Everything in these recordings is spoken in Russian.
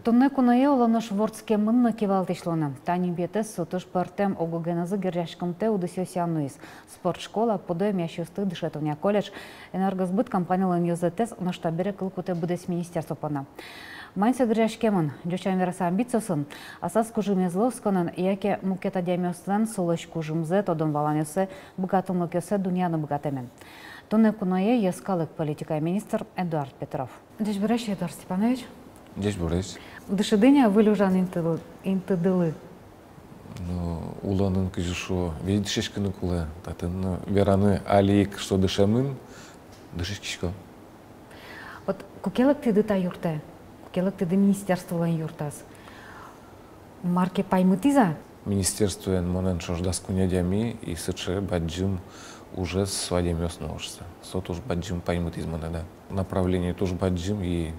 Тонне кунае оланы шворцке мынна кевалтишлоны. Тани бетес сутуш партем огугеназы геряшкомте удысёсянуис. Спортшкола подой мящусты дышетовня колледж. Энергосбыт компаниялын юзетес наштабере кылкуте будес министерство пана. Майнсе геряшкемын, жочан вераса амбициясын, асас кужумезловсконын, яке мукета демиостан солыш кужумзе тодон валанесе богатымлыкесе дуньяны богатемен. Тонне кунае ескалык политика министр Эдуард Петров. Здесь Буреш Эдуард Степанович. Здесь Буреш. Дышидыня вылюжан интыдылы. Уланын кыжышу, ведь шешканы кулы, татын вераны алик, что дышамын, дышишкишко. Вот кукелок ты дыта юрте, кукелок ты до министерства юртас. Марке паймытиза? Министерство монен шождас кунядями и сыче баджим уже с свадьями основывается. Сот уж баджим паймытиз монеда. Направление тоже баджим и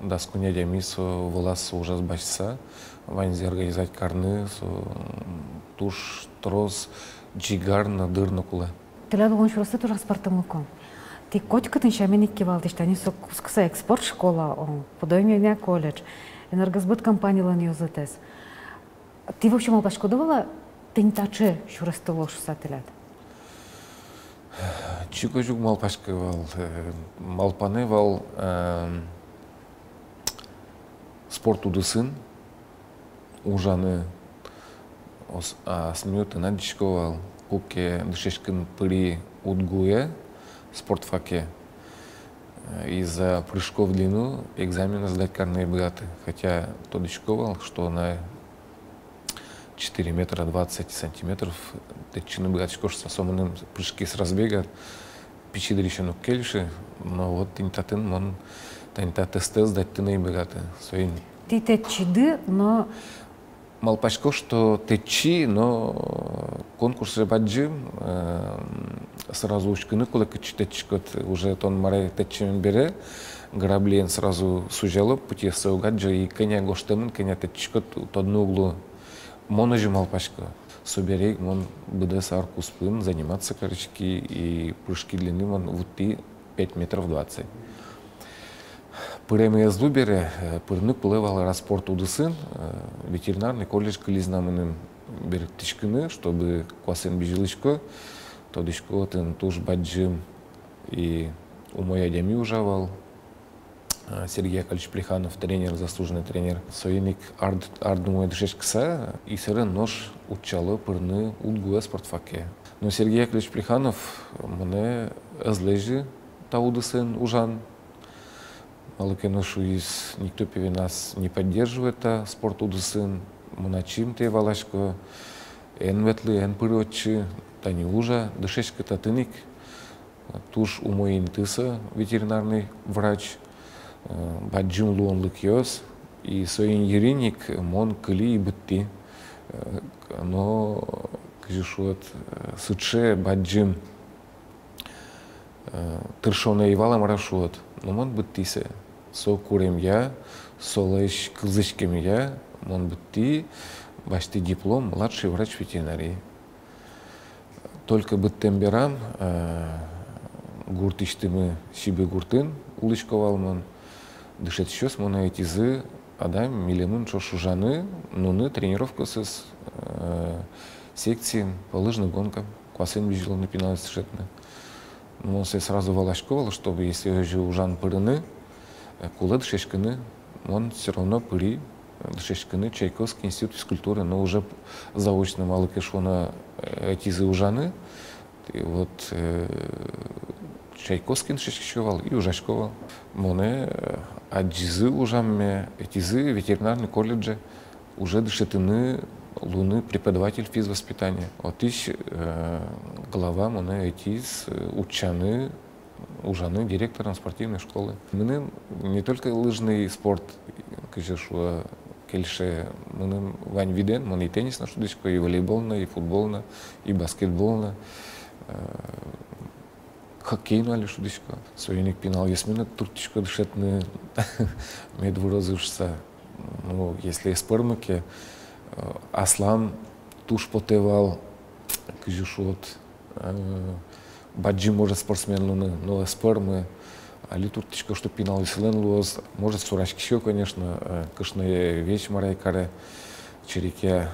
дас кунядями со волос уже сбачса, ванзи организовать карны, со туш трос джигар на дырна куле. Ты ляду он шурасы тоже спортом луком. Ты котика ты шаменик кивал, ты что они со экспорт школа, подоймя колледж, энергосбыт компания лан юзетес. Ты в общем пошкодовала, ты не таче шурасты лошу сателят. Чикожук мал пашкевал, малпаневал. Спорт удысын, ужаны смеют и надичковал, куке дышешкин пыри удгуе, спортфаке. Из-за прыжков в длину экзамены сдать карные богаты. Хотя то дичковал, что на 4 метра 20 сантиметров течины богатичков с особенным прыжки с разбега, пичи дрищану кельши, но вот интатын он Тента тестел сдать ты наибогаты. Ты течиды, но... Малпачко, что течи, но конкурс рыбаджим сразу учканы, куда течкот уже тон маре течем бере, граблен сразу сужало, пути саугаджа и коня гоштемын, коня течкот тодну углу. Моножи малпачко. Соберей, он bude сарку спын, заниматься, корочки, и прыжки длины, он вот 5 метров 20. Пырем язду бере, пырны кулевал распорт удысын, ветеринарный колледж кылизнамының берет тишкыны, чтобы квасен бежелычко, тодышко тын туш баджим и умоя дями ужавал. Сергей Яковлевич Плеханов, тренер, заслуженный тренер. Союзник ардумой дышешкса, и сырен нож учало пырны удгуя спортфаке. Но Сергей Яковлевич Плеханов мне азлежи таудысын ужан. Малыкеношу из никто певе нас не поддерживает, спорт удысын. Муначим те валашко, эн ветлы, эн пырочи, тани ужа, дышешка татыник. Туш умоин тыса, ветеринарный врач. Баджим луон лыкьёс, и соин ериник мон кыли и бытти. Но, кажешуот, сыче баджим тыршоне и валам рашуот. Но мон быттисе. Со курем я, солэш кылзычкем я, мон бытти, башти диплом, младший врач ветеринарии. Только быттем берам, гуртиштымы сибе гуртын, улычковалман. Дышать щас мона этизы адам миленун чошужаны, нуны тренировка с секции по лыжным гонкам. Квасен бежал на пенал сшетны. Но он сразу валашковал, чтобы если уже ужан пырыны, кула дышешканы, он все равно пыри дышешканы Чайковский институт физкультуры, но уже заочно мало кешона этизы ужаны. И вот Чайковский дышешковал и ужашковал. Моне аджизы ужамме, этизы ветеринарный колледж уже дышетыны луны преподаватель физвоспитания. Вот ищ глава моне этиз учаны ужаны директором спортивной школы. Мы не только лыжный спорт, кажется, кельше, мы вань виден, мы и теннис на шуточку, и волейбольно, и футбольно, и баскетбольно. Хоккейну али шудичко. Союзник пинал ясмина туртичко дышетны медвуразывшся. Ну, если из пырмыки, Аслан туш потевал, кыжишот, баджи может спортсменлуны, но спермы, али туртичка, что пинал веселен луз, может сурашки еще, конечно, кышные вещи марайкаре, череке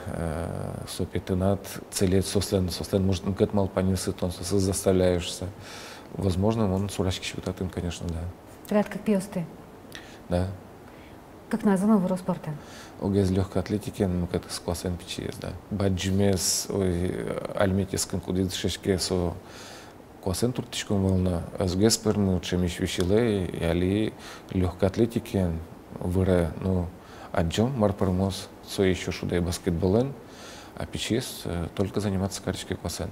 сопетынат, целет сослен, может мкет мал понесет, он заставляешься. Возможно, он сурашки считает им, конечно, да. Тряд как пьёсты. Да. Как названо в спорта? Огез легкой атлетики, ну как с классом пичиез, да. Баджимес, альметиском кудит шешке со классом туртичком волна. Азгез пермы учемиш вишиле, и али легкой атлетики выре, ну аджом марпермос, со еще шудай баскетболен, а пичиез только заниматься карточкой классен.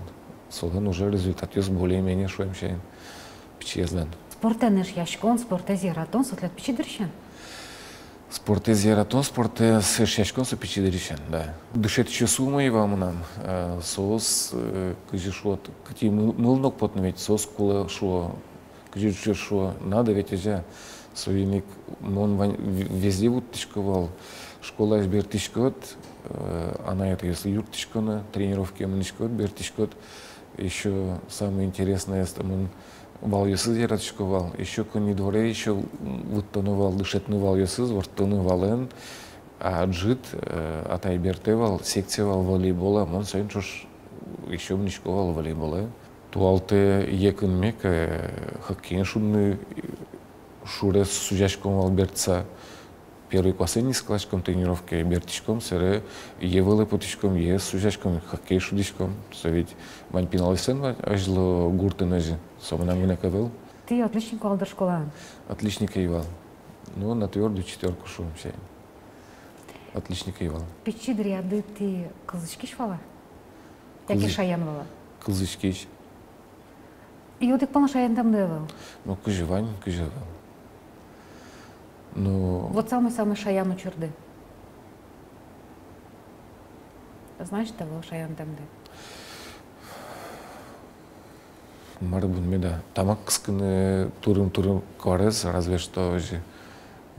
Солон уже результат есть более-менее шуемшейн пичиез дан. Спорта неш яшкон, спорта зиратон, сотлят пичи дырщан. Спорте зиратон, спорте сешячкон со пичи дырщан, да. Дышет еще сумма и вам нам. Сос, кыжишот, кти мылнок потнуть, сос кула шо, кыжишот шо, надо ведь уже совиник, он везде вот тишковал. Школа избер тишкот, она это если юр тишкона, тренировки манишкот, бер тишкот. Еще самое интересное, что он вал-ясыз яратышковал, еще кони дворе, еще вуттонувал, дышетный вал-ясыз, вартонувален, а джит, атайбертевал, секциявал волейбола, он сайнчош еще мнишковал волейбола. Туалте екын мек, хоккейн шудны, шурес сужашком валберца, первый классен с классиком тренировки бертичком, сере евеле потичком, е сужашком, хоккей шудичком, so ведь вань пиналисен, ажло гуртенежи, сомнам гнекавел. Ты отличник алдыр школа. Отличник Ивал. Ну, на твердую четверку шум все. Отличник Ивал. Пичи дряды ты кызычки швала? Яки шаян вала? Кылзычкич. И вот их полно шаян там девал. Ну, кыжевань, кыжевал. Ну... Вот самый-самый шаян учурды. Знаешь, того шаян там де? Марбун меда. Тамак кыскыны турым кварез, разве что же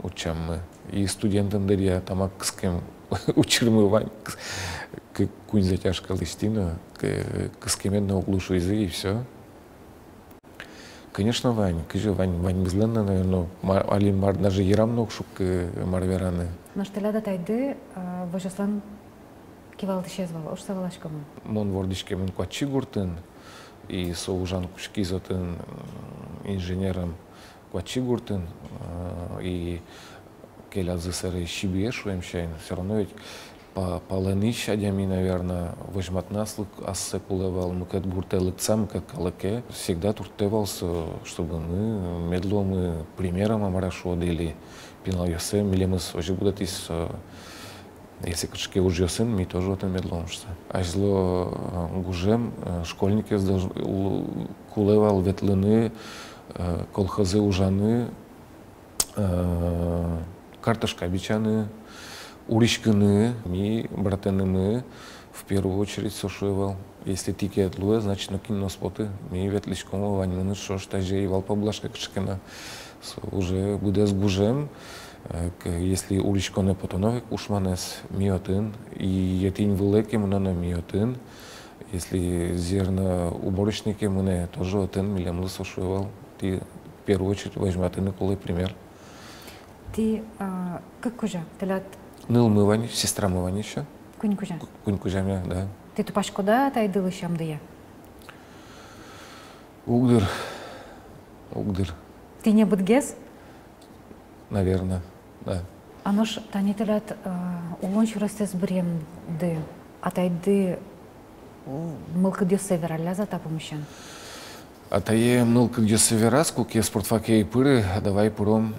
учам мы. И студентам дарья тамак кыскем учирмы вань. Кунь затяжка листина, кыскемен на углу шуизы и все. Конечно, Вань, кыжы Вань бизленна, наверное, алин мар даже ярамнок шук марвераны. Но что ляда тайды, вожаслан кивал дышезвал, уж савалашкамы. Мон вордичке мен квачи гуртын, и соужан кушки зотын инженером квачи гуртын, и келязы сэры щибе шуемщайн. Все равно ведь паланыш адями, наверное, вожматнаслык ассе пулевал, мукет гуртелык сам как калаке. Всегда туртевался, чтобы мы медлом примером амарашо дели пинал йосем, или мы уже будут из если качке уже йосем, мы тоже это медлом что. А зло гужем школьники кулевал ветлыны, колхозы ужаны, картошка обичаны. Уришканы, ми, братаны мы, в первую очередь сошивал. Если тики отлуя, значит на киноспоты. Ми ветличком ваньманы, шо штажей, вал поблажка кшкана. Уже буде с гужем. Если уришканы потоновик ушманес миотын, и етин великий мына на миотын. Если зерна уборочники мына тоже отын милемлы сошивал. Ты в первую очередь возьматы на колый пример. Ты как кужа? Ныл мывань, сестра мывань еще. Кунь кужа? Кунь кужа меня, да. Ты тупашкода, тайды лышам дыя? Угдыр. Ты не будгез? Наверное, да. Анош тани телят улон чурастес брем ды, а тайды мылкы дё севераля за тапымышан. А тае мылкы дё севера, скуки спортфаке и пыры, давай пуром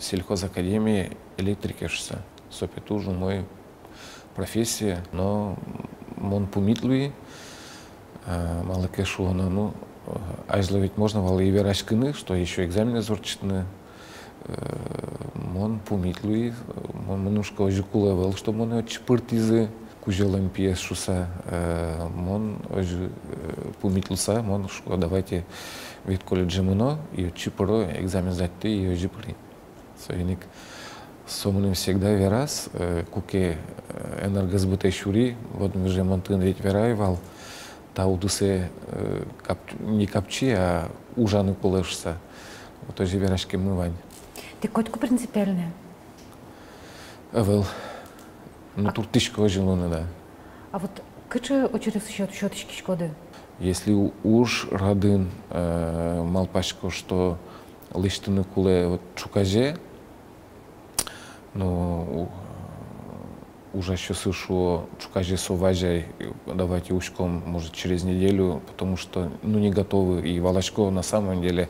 сельхозакадемии электрикешься. Сопи тоже мой профессия, но мон пумитлуи, малакешу она, ну, ажло ведь можно валы и верашкины, что еще экзамены зорчитны, мон пумитлуи, мон манушка ожи кулавал, что мон очи пыртизы, кужелам пьес шуса, мон ожи пумитлуса, мон шко давайте ведь колледжи муно, и очи поро экзамен сдать ты, и ожи пыри. Совиник. Сомним всегда верас, куке энергосбыта шури, вот мы же монтын ведь вераевал, та удусе не капчи, а ужаны полышса. Вот тоже верашки мывань. Ты котку принципиальная? Эвел. Ну, тут тысячка жилуны, да. А вот кычы очередь щеточки шкоды? Если уж радын малпачко, что лиштыны куле вот чуказе, ну, уже еще слышу чуказе соважай, давайте ушком, может, через неделю, потому что, ну, не готовы. И Волочко на самом деле,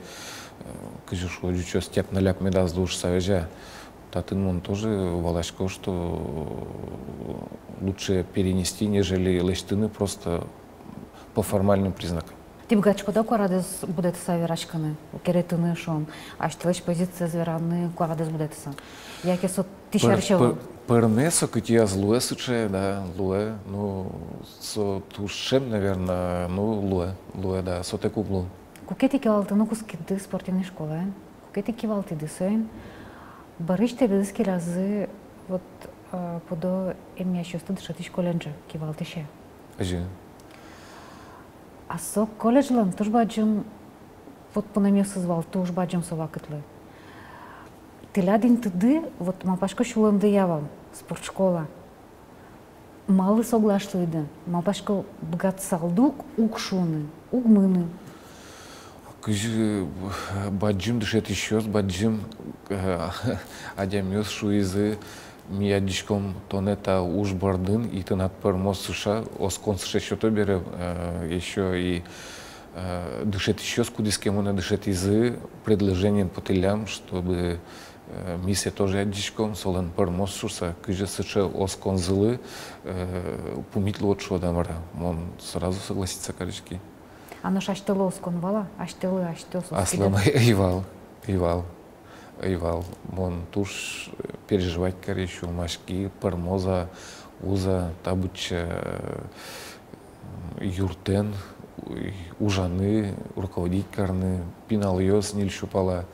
кажу, что степ наляп медаз душ соважа. Татын он тоже Волочко, что лучше перенести, нежели лиштыны просто по формальным признакам. Тибгачко да корадес будет саверашканы, керетыны шон, а что позиция звераны корадес будет са. Яке со тишарчево. Пернесо, кутия злуэ суче, да, луэ, ну, со тушем, наверное, ну, луэ, да, со те кублу. Кукети кивалты, ну, кускиды спортивной школы, кукети кивалты десойн, барыште бедыски разы, вот, подо эмящосты дышати школенджа, кивалты ще. Ажи. А со колледжлан туж баджым, вот по намесу звал, туж баджым совакытлы. Тилядин тыды, вот малпашко шулымды явам, спортшкола. Малы соглашлыйды, малпашко бгат салдук, угшуны, угмыны. Кыжы баджым дышет еще, баджым адямёс шуизы миядишком тонета уж бардын, и ты над пермос суша, оскон суша еще то бере, еще и дышет еще с кудискем, он дышет изы предложением по телям, чтобы миссия тоже ядишком, солен пермос суша, кыжы суша оскон зылы, пумить лучше дамара, он сразу согласится, корочки. А наш аштело оскон вала, аштелы, аштело. Аслам Ивал, он туш переживать корещу, машки, пармоза, уза, табуча, юртен, ужаны, руководить карны, пинал йос, ниль щупала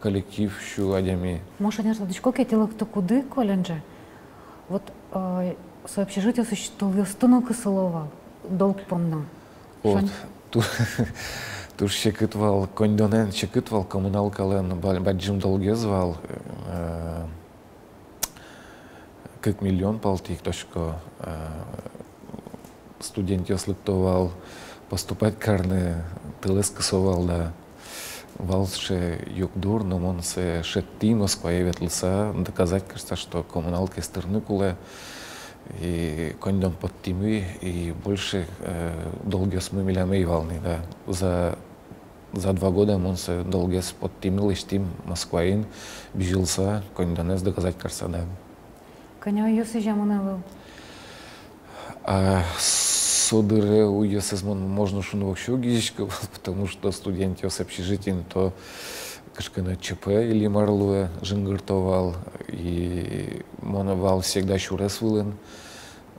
коллектив щу адями. Может, они что кетило кто куды коленджа? Вот со общежития существовал стонок и соловал, долг помна. Вот, туш шекытвал, кондонен шекытвал, коммуналкален, баджим долге звал, как миллион палтик, точка студент яслыктовал, поступать карны, тылыс кысовал, да. Валше юкдур, но он се шетти Москва ветлса, доказать, кажется, что коммуналка из Тырныкуле, и кондом под тимы, и больше долгес мы милями волны, да. За 2 года он се долгес под тимы, лишь тим Москваин, бежился, кондонес доказать, кажется, да. Коня юсы жаманавыл. А содыре у есезмон можно шуну вообще гизичка, потому что студент с общежитием то кашкана ЧП или марлуе жингартовал, и моновал всегда шурес вылен,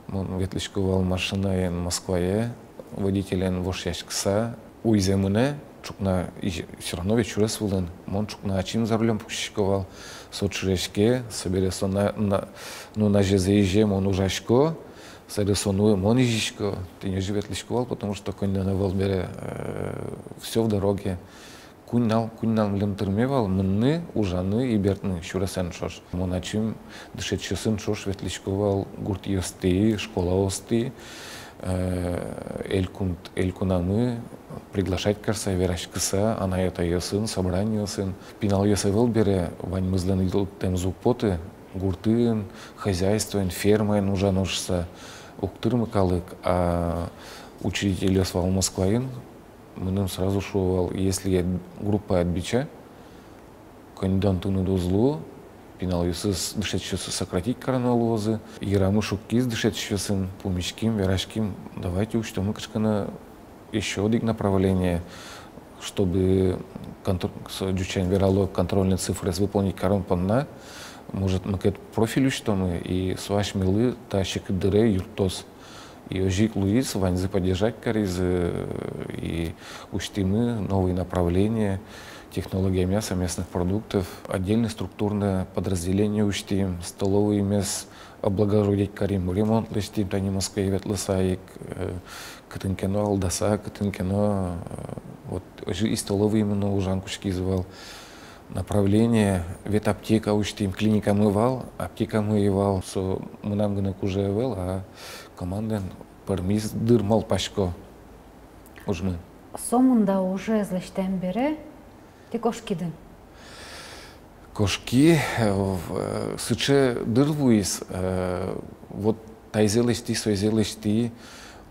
мон ветличковал машина ен Москвае, водителен вошяшкса, уйземуне, чукна, и все равно ведь шурес вылен, мон чукна ачин за рулем пушковал, сочрешке, соберется на жезеиже, мон ужашко, Сарисону монижичко, ты не живет лишковал, потому что конь на Волбере все в дороге. Куннал лентырмевал, мны, ужаны и бертны, шурасен шош. Моначим дышечи сын шош ветличковал гурт йосты, школа осты, элькунамы, приглашать карса, вераш кыса, она это ее сын, собрание сын. Пинал йосы Волбере, вань мызлен тем зупоты, гуртын, хозяйствен, фермен, ужаношса. Уктырмы калык, а учитель свал Москваин, мы сразу шувал, если группа отбича, кондантуну дозлу, пинал юсыс дышечёсы сократить коронолозы, ярамы шуккиз дышечёсын, пумичким, верашким, давайте учтем мы кашкана еще один направление, чтобы дючань верало контрольные цифры выполнить корон панна. Может, мы к профилю что мы и с вашими милы тащик дыре юртос и ожик Луис ванзы поддержать каризы и учтимы новые направления технологиями совместных продуктов. Отдельное структурное подразделение учтим, столовый мес облагородить карим ремонт листим, тани Москве ветлысаик, катынкено алдаса, катынкено, вот и столовый именно ужанкушки звал. Направление, ведь аптека учтим, клиника мывал, аптека мывал, со мы нам гына кужевел, а команда пармиз дырмал пашко. Уж мы. Сомында уже злаштан бері ти кошкиды. Кошки сыче дырвуис, вот тайзелышти, сойзелышти,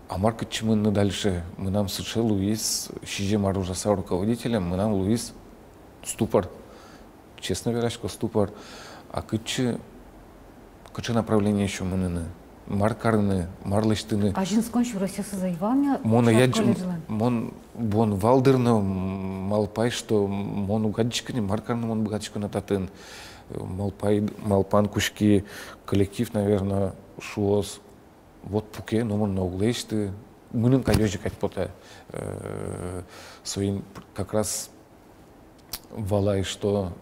а маркетчи мы дальше, мы нам сыче Луис, щиже маружаса руководителем, мы нам Луис ступор, честно верашко ступор, а кыче направление еще мы наны. Маркарны, марлыштыны. А жинскон шурасесы заивами? Мона яджин, бон валдырны, малпай, что мон угадчикани, маркарны мон бугадчику на татын. Малпан кушки, коллектив, наверное, шуос. Вот пуке, но мон науглейшты. Мыным кадёжик отпота. Своим как раз валай, что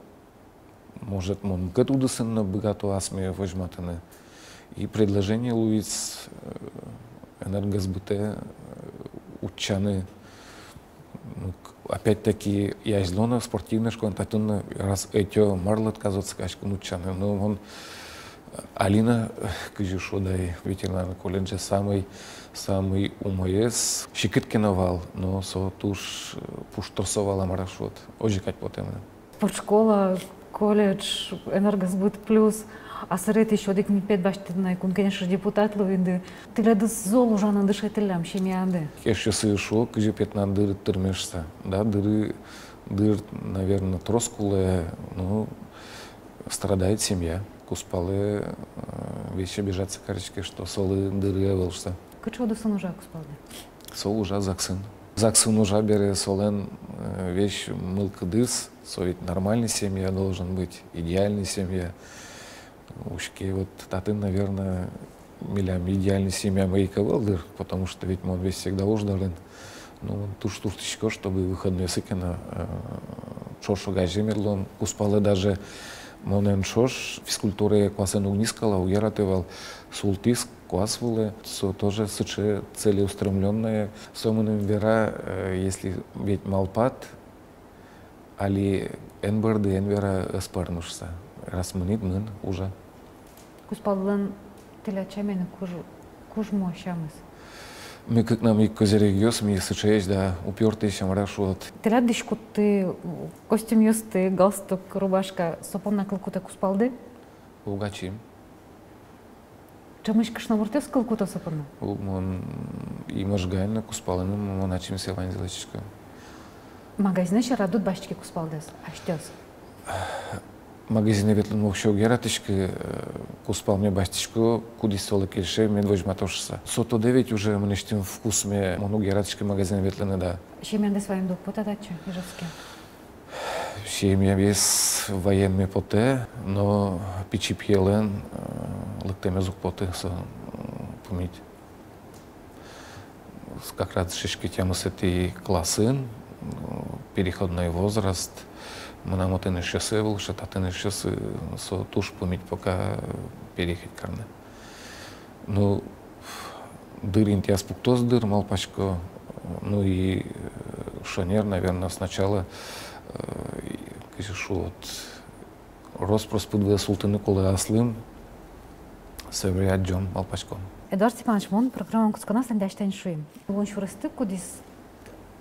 может мон гатудысынна богату асме возьматаны. И предложение Луис энергосбыта учаны, опять-таки, я злона спортивная школа, татунна раз эти марлот казаться кашкам учаны. Но он Алина Кыжишодай ветеринарный колледж самый умоес щекиткиновал, но со туш пушторсовала марашот. Ожикать потом. Спортшкола, колледж, энергосбыт плюс. А сырет еще дик не пять баштидна, и конечно депутат ловинды. Ты ледыс зол уже на дышателям, щемианды. Еще сышо, кыжи пятна дыры тырмешься, да, дыр, наверное, троскулы, ну, страдает семья. Куспалы вещи бежатся корочки, что солы дыры волшся. Кычо досын уже куспалды? Сол уже заксын. Заксын уже бере солен вещь мылка дыс, ведь нормальная семья должен быть, идеальная семья. Ушки, вот татын, наверное, милям идеальная семья моей ковалдыр, потому что ведь он весь всегда уждален. Ну, туш-туштичко, чтобы выходные сыкина, шошу гажемерлон, куспалы даже монен шош, физкультуры классен угнискала, уяратывал султис, классвулы, со тоже сыче целеустремленные, соманым вера, если ведь малпат, али энбарды энвера эспарнушса, раз мынит мын уже. Куспалдын телячамені куж мощамыз. Мы как нам и козерегиос, мы сычеешь, да, упертый чем рашут. Телядышку ты костюм юсты, галстук, рубашка, сопон накылкута куспалды? Угачим. Чамышка шнавуртес кылкута сопонна? Он и можгайна куспалыным, он начим севань зелечка. Магазины ще радут башчики куспалдес, а штёс? Магазине ветлен мокшо гератышки, куспал мне бастичко, куди солы кельше, мен вожматошса. Сото 9 уже мы нештим вкус мне, мону гератышки магазине ветлены, да. Щемянды своим дух потатача, ижевске? Щемя вес военный поте, но пичи пьелен, лыктеме зук поте, помить. Как раз шишки тема с этой классын, переходный возраст. Мы нам вот и на шоссе был, что ты на шоссе со туш помить, пока переехать карны. Ну, дырин тебя спуктоз дыр, малпачко, ну и шонер, наверное, сначала, вот, роспрос подве султаны колы аслым, севрят джон малпачком. Эдуард Степанович, мон программа кусканасан дәштән шуем. Лон шурысты кудис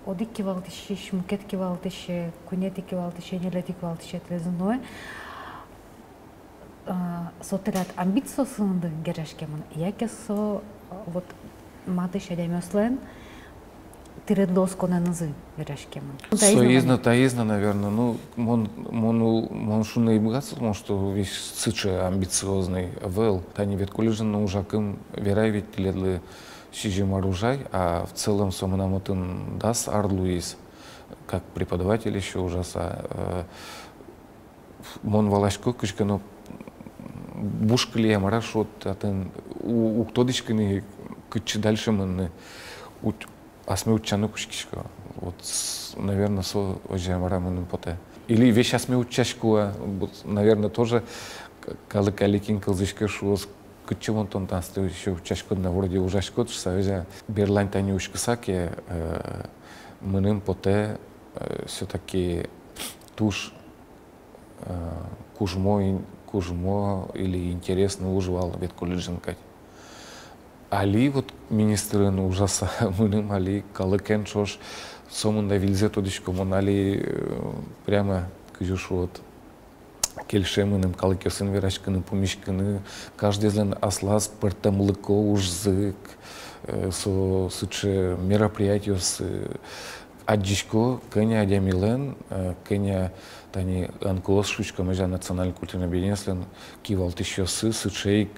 одик кивалтыше, шмукет кивалтыше, кунети кивалтыше, нелети кивалтыше телезуной. Сотерят амбицио сынды герешкемон. Яке со вот матыше демеслен тирет досконе назы герешкемон. Таизна, наверное. Ну, мон шуный богатство, потому что весь сыче амбициозный вел. Тани вет колледжен, но ужакым верай ведь ледлы щижим оружай, а в целом сомнамотын дас Арлуис, как преподаватель еще ужаса. Мон валашко кышкано бушкали марашот, у кто дичканы кычы дальше мы асме учану кушкишко. вот, наверное, со ожамарамын поте. Или весь сейчас мы учащку, наверное, тоже калыкаликин кылзышка шуос кычевон тон танцты еще учащку на вроде ужашкот, что Берлайн тани ушкасаки мыным поте все-таки туш кужмо или интересно уживал вет колледжинкать. Али вот министрын ужаса мыным али калыкен шош сомында вилзе тодышко мон али прямо кыжуш вот келшемыным калыкесын верашканы пумишканы каждый злен аслас пыртамлыко ужзык со сыче мероприятие с аджишко кеня адямилен кеня тани анколос шучка межа национальный культурный объединение кивал тысячосы сычейк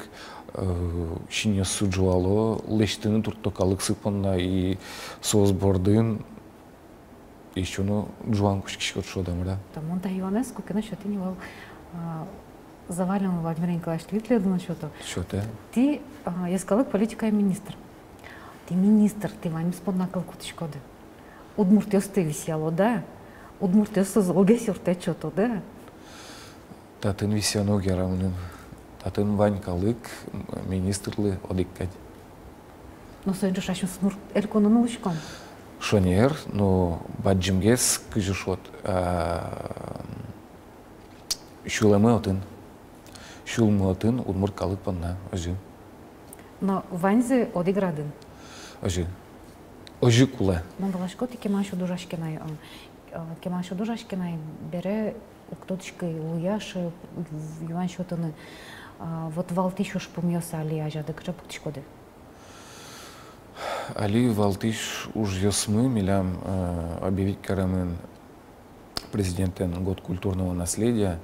шине суджуало лештыны турто калыксы понна и соцбордын еще ну жуан кушкишкот шодам да. Там он Иванеску, конечно, ты не вал завален Владимир Николаевич Витлер на счету. Что-то. Ты, я сказала, политика и министр. Ты министр, ты вами споднакал куточкоды. Удмуртиосты висело, да? Удмуртиосты залгесил ты что-то, да? Татын висяно герамным. Татын вань калык министрлы одиккать. Но сегодня шашин снур элькону научком. Шонер, но баджимгес кыжушот шулемы отын. Шулмы отын удмурт калык панна ажи. Но ваньзы одиградын. Ажи. Ажи куле. Мондалашко ты кемашу дужашкинай. Кемашу дужашкинай бере уктоточкой луяши юан шотаны. Вот валтишуш помьёса али ажа декрэ пуктишкоды. Али валтиш уж ясмы милям объявить карамен президентен год культурного наследия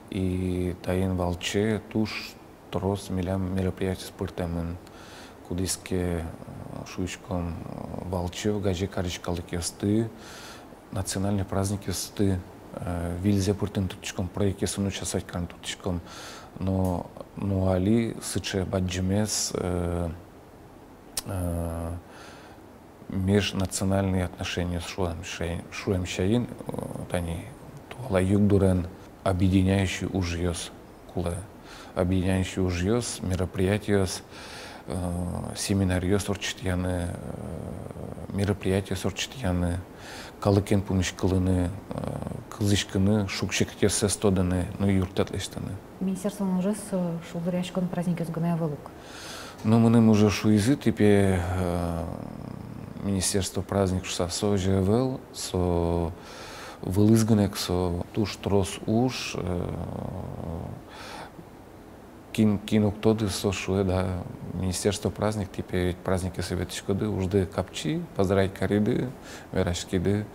и таин валче туш трос милям мероприятий спортамен кудиске шуйчком валче гаже каричкалык ясты национальный праздник ясты вильзе пуртен тутичком проекте суну часать кан тутичком но али сыче баджимес межнациональные отношения с Шуем Шаин, они туала югдурен объединяющий ужьёс куле, объединяющий ужьёс мероприятия семинариос орчитяны, мероприятия орчитяны, калыкен помешкалыны, кылышканы, шукшекте сестоданы, но юртатлештаны. Министерство уже с шулдыряшкон праздники с Ганайвалук. Но мы не уже шуизы, теперь Министерство праздник со ЖВЛ, со вылызганек, со туш трос уж, кинук тоды со шуэ, да, Министерство праздник, теперь праздники советские ужды капчи, поздравить кориды, верашкиды,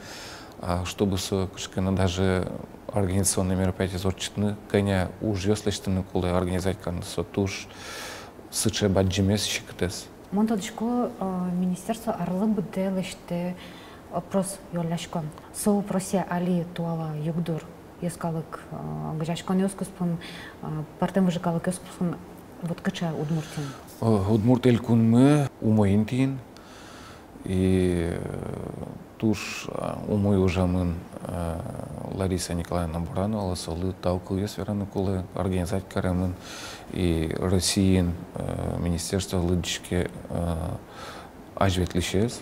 а чтобы со кушкана даже организационные мероприятия зорчитны, коня уж ёслештыны кулы организовать кан со туш сыче баджимес шиктес. Монтадышко министерство арлы бделеште опрос йолашкон. Со опросе али туала югдур ескалык гжашкон ёскуспун партем выжикалык ёскуспун вот кача удмуртин. Удмурт элькунмы умоинтин и туш умой ужамын Лариса Николаевна Буранова солы таукыл есвераны кулы организовать карамын и Россиин министерство лыдышке ажветлишес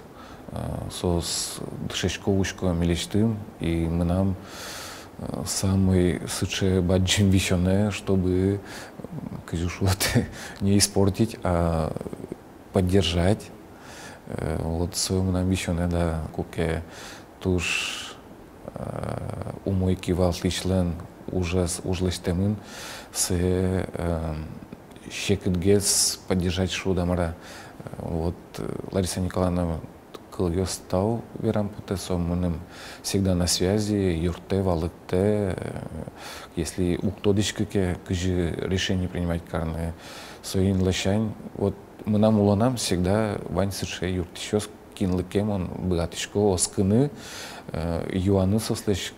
сос дышешковушко милечтым и мы нам самый сыче баджим вещёне, чтобы не испортить, а поддержать. Вот своему нам вещёне да куке туш умойки валтличлен ужас ужлештемын се щекетгес поддержать шудамара. Вот Лариса Николаевна стал верам потесом, всегда на связи, юрте, валыкте, если у кто-дичка решение принимать карные, соин лещань, вот мы нам улонам всегда вань сыше юрт еще кинлыкем он богатышко оскыны, юаны сослещ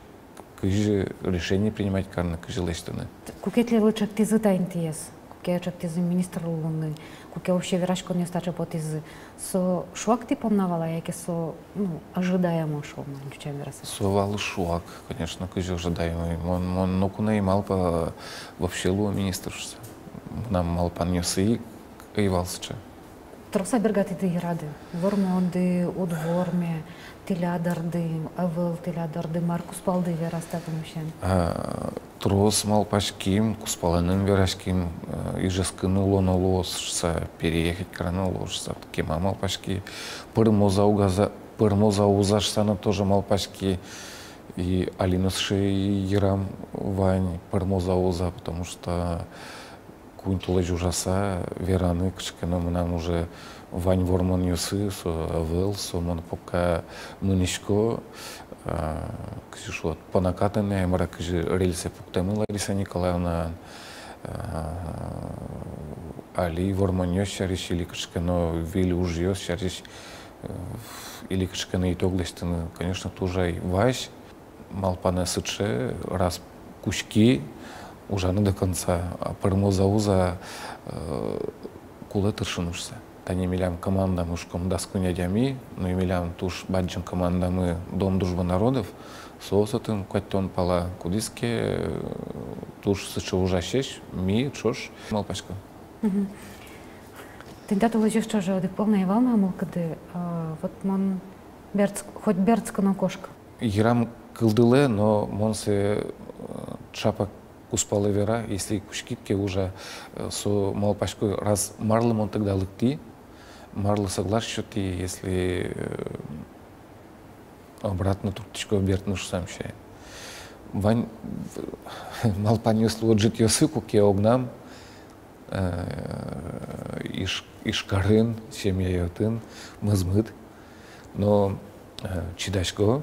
решение принимать карные кыжи лещтаны. Кукет ли лучше ты затайн тиес? куке чактизы министр улуны, куке вообще верашко не стача потизы. Со шуак ты помнавала, яке со ожидаемо шел на лючам вераса? Совал шуак, конечно, кыжы ожидаемый. Он нокуна и малпа вообще луа министршся. Нам малпан нёсы и валсче. Троса бергати ты рады. Вормоды, удворме, тилядарды, авыл тилядарды, Маркус палды верастатым ущен. Трос малпашким, куспаланым верашким, ижескыны лона лосшса, переехать крана лосшса. Кема малпашки, пырмоза узашсана тоже малпашки. И алинусши ерам вань пырмоза уза, потому что кунтулыч ужаса вераны кышкана нам уже вань вормон юсы со авыл со мон пока мынишко кышишот понакатанная мара кыжи рельсы пуктамы Лариса Николаевна али вормон ёс шариш или кышкано вили уж ёс шариш или кышкано итоглестыны, конечно, тоже вась малпана сыче раз кучки уже до конца, а пырмозауза кулы тыршынышса. Тани милям командам ушком даскуня дями, но и милям туш баджим командамы Дом дружбы народов, соосатын куаттон пала кудиске, туш сычы ужащеш, ми, чош, малпачка. Тендат улыжешь тоже дык полная волна, мол, кады, вот мон хоть бердска на кошка. Ерам кылдылы, но монсе чапа куспалы вера, если кушкитке уже со малпашкой раз марлы он тогда лыкти, марлы соглашчет, и если обратно туртичко обертнуш сам ще. Вань малпаньёс лоджит ёсыку ке огнам, ишкарын, семья йотын, мызмыт, но чидашко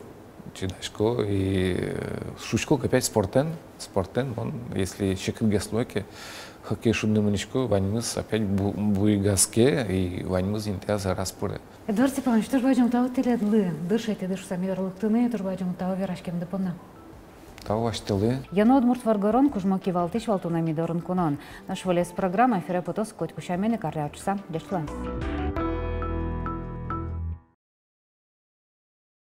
и шучко опять спортен, он, если щекырге слойки, хоккей шудный маничко, ваньмыз опять буйгаске и ваньмыз интяза распоры. Эдуард Степанович, ты ж бачим того теледлы, дышайте, дыш самі верлыктыны, ты ж бачим того верашкем депона. Того аштылы. Яно Удмурт Варгорон, Кужмаки Валтыч, Валтуна Мидорын Кунон. Наш волес программа, эфире потос, коть кушамени, каррячса, дешлан.